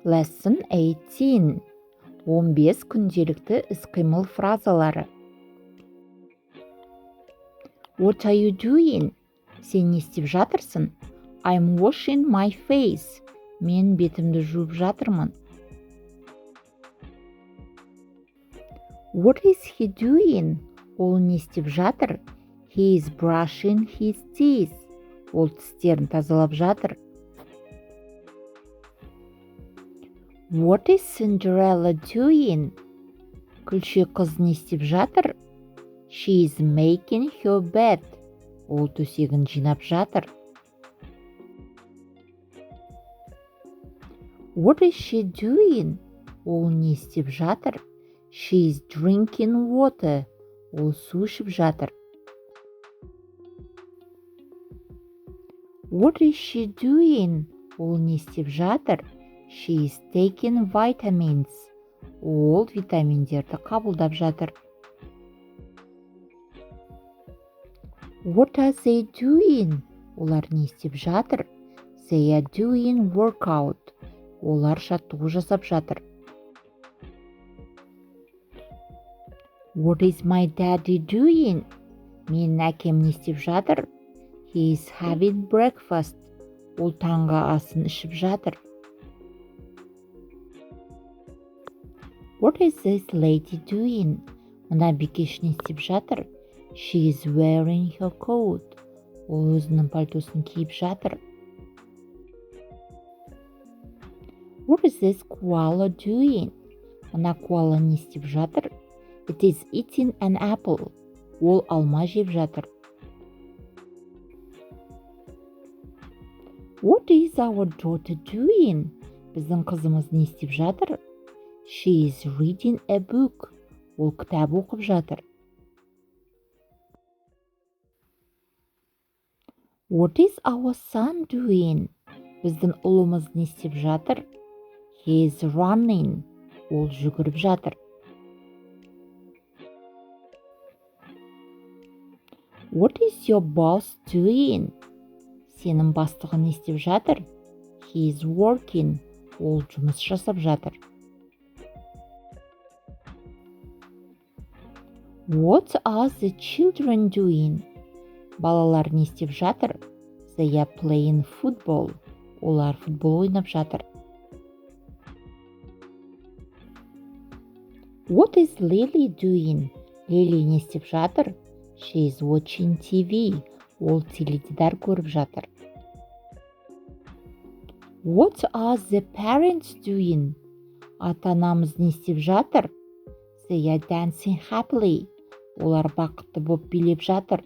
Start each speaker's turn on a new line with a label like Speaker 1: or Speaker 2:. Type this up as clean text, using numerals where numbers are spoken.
Speaker 1: Lesson 18. 15 күнделікті іс-қимыл фразалары. What are you doing? Сен не істеп жатырсың? I'm washing my face. Мен бетімді жуып жатырмын. What is he doing? Ол не істеп жатыр? He is brushing his teeth. Ол тістерін тазалап жатыр. What is Cinderella doing? Күлше қыз не істеп жатыр? She is making her bed. Ол төсегін жинап жатыр. What is she doing? Ол не істеп жатыр? She is drinking water. Ол су ішіп жатыр. What is she doing? Ол не істеп жатыр? She is taking vitamins. Ол витаминдерді қабылдап жатыр. What are they doing? Олар не істеп жатыр? They are doing workout. Олар жаттығу жасап жатыр. What is my daddy doing? Менің әкем не істеп жатыр? He is having breakfast. Ол таңғы асын ішіп жатыр. What is this lady doing? Мына бикеш не істеп жатыр? She is wearing her coat. Ол өзінің пальтосын киіп жатыр. What is this koala doing? Мына koala не істеп жатыр? It is eating an apple. Ол алма жеп жатыр. What is our daughter doing? Біздің қызымыз не істеп жатыр? She is reading a book. Ол кітап оқып жатыр. What is our son doing? Біздің ұлымыз не істеп жатыр? He is running. Ол жүгіріп жатыр. What is your boss doing? Сенің бастығың не істеп жатыр? He is working. Ол жұмыс жасап жатыр. What are the children doing? Балалар не істеп жатыр? They are playing football. Олар футбол ойнап жатыр. What is Lily doing? Лили не істеп жатыр? She is watching TV. Ол теледидар көріп жатыр. What are the parents doing? Ата-анамыз не істеп жатыр? They are dancing happily. Олар бақытты болып билеп жатыр.